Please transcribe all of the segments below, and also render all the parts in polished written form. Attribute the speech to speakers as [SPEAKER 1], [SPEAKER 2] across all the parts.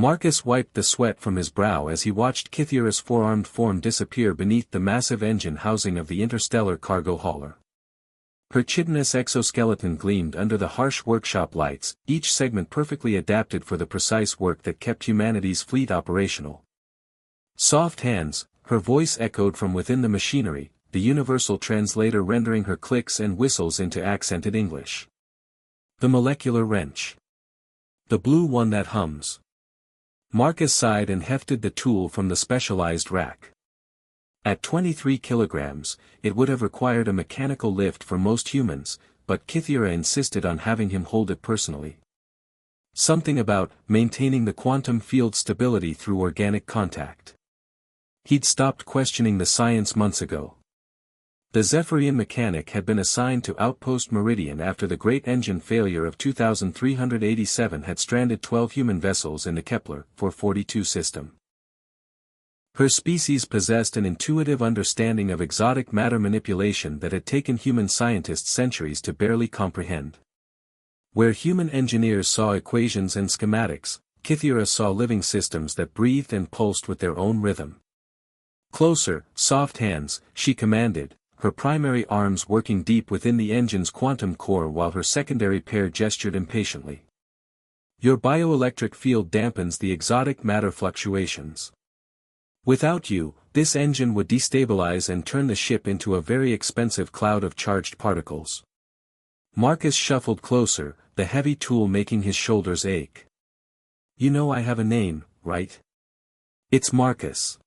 [SPEAKER 1] Marcus wiped the sweat from his brow as he watched Kythera's four-armed form disappear beneath the massive engine housing of the interstellar cargo hauler. Her chitinous exoskeleton gleamed under the harsh workshop lights, each segment perfectly adapted for the precise work that kept humanity's fleet operational. Soft hands, her voice echoed from within the machinery, the universal translator rendering her clicks and whistles into accented English. The molecular wrench. The blue one that hums. Marcus sighed and hefted the tool from the specialized rack. At 23 kilograms, it would have required a mechanical lift for most humans, but Kythera insisted on having him hold it personally. Something about maintaining the quantum field stability through organic contact. He'd stopped questioning the science months ago. The Zephyrian mechanic had been assigned to Outpost Meridian after the great engine failure of 2387 had stranded 12 human vessels in the Kepler 442 system. Her species possessed an intuitive understanding of exotic matter manipulation that had taken human scientists centuries to barely comprehend. Where human engineers saw equations and schematics, Kythera saw living systems that breathed and pulsed with their own rhythm. Closer, soft hands, she commanded, her primary arms working deep within the engine's quantum core while her secondary pair gestured impatiently. Your bioelectric field dampens the exotic matter fluctuations. Without you, this engine would destabilize and turn the ship into a very expensive cloud of charged particles. Marcus shuffled closer, the heavy tool making his shoulders ache. You know I have a name, right? It's Marcus.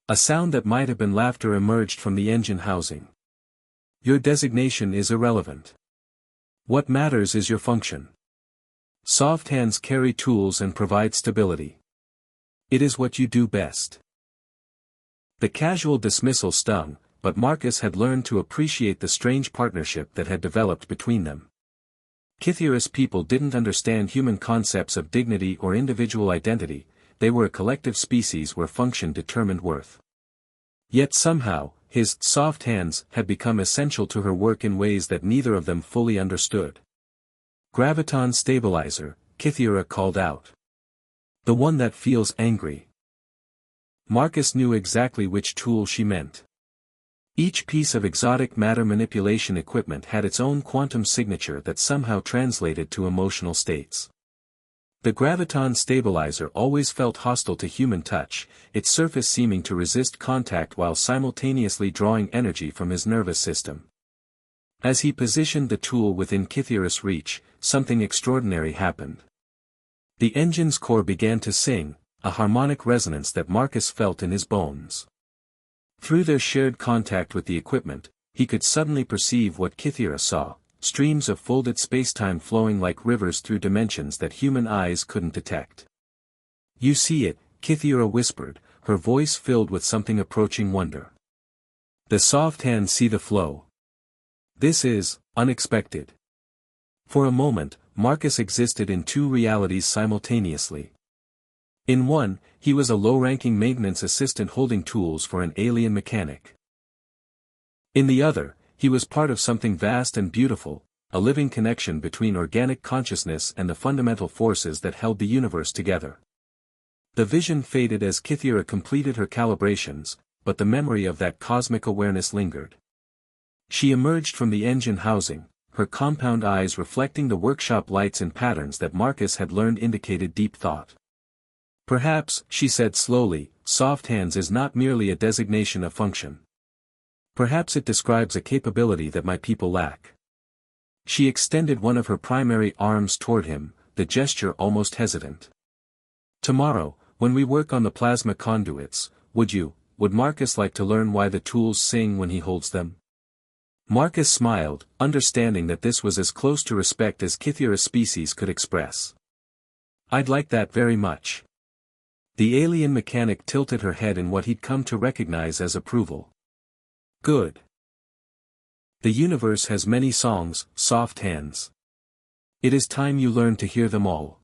[SPEAKER 1] A sound that might have been laughter emerged from the engine housing. Your designation is irrelevant. What matters is your function. Soft hands carry tools and provide stability. It is what you do best. The casual dismissal stung, but Marcus had learned to appreciate the strange partnership that had developed between them. Kythera's people didn't understand human concepts of dignity or individual identity, they were a collective species where function determined worth. Yet somehow, his soft hands had become essential to her work in ways that neither of them fully understood. Graviton stabilizer, Kythera called out. The one that feels angry. Marcus knew exactly which tool she meant. Each piece of exotic matter manipulation equipment had its own quantum signature that somehow translated to emotional states. The graviton stabilizer always felt hostile to human touch, its surface seeming to resist contact while simultaneously drawing energy from his nervous system. As he positioned the tool within Kythera's reach, something extraordinary happened. The engine's core began to sing, a harmonic resonance that Marcus felt in his bones. Through their shared contact with the equipment, he could suddenly perceive what Kythera saw, streams of folded spacetime flowing like rivers through dimensions that human eyes couldn't detect. You see it, Kythera whispered, her voice filled with something approaching wonder. The soft hands see the flow. This is unexpected. For a moment, Marcus existed in two realities simultaneously. In one, he was a low-ranking maintenance assistant holding tools for an alien mechanic. In the other, he was part of something vast and beautiful, a living connection between organic consciousness and the fundamental forces that held the universe together. The vision faded as Kythera completed her calibrations, but the memory of that cosmic awareness lingered. She emerged from the engine housing, her compound eyes reflecting the workshop lights in patterns that Marcus had learned indicated deep thought. Perhaps, she said slowly, soft hands is not merely a designation of function. Perhaps it describes a capability that my people lack. She extended one of her primary arms toward him, the gesture almost hesitant. Tomorrow, when we work on the plasma conduits, would Marcus like to learn why the tools sing when he holds them? Marcus smiled, understanding that this was as close to respect as Kythera's species could express. I'd like that very much. The alien mechanic tilted her head in what he'd come to recognize as approval. Good. The universe has many songs, soft hands. It is time you learned to hear them all.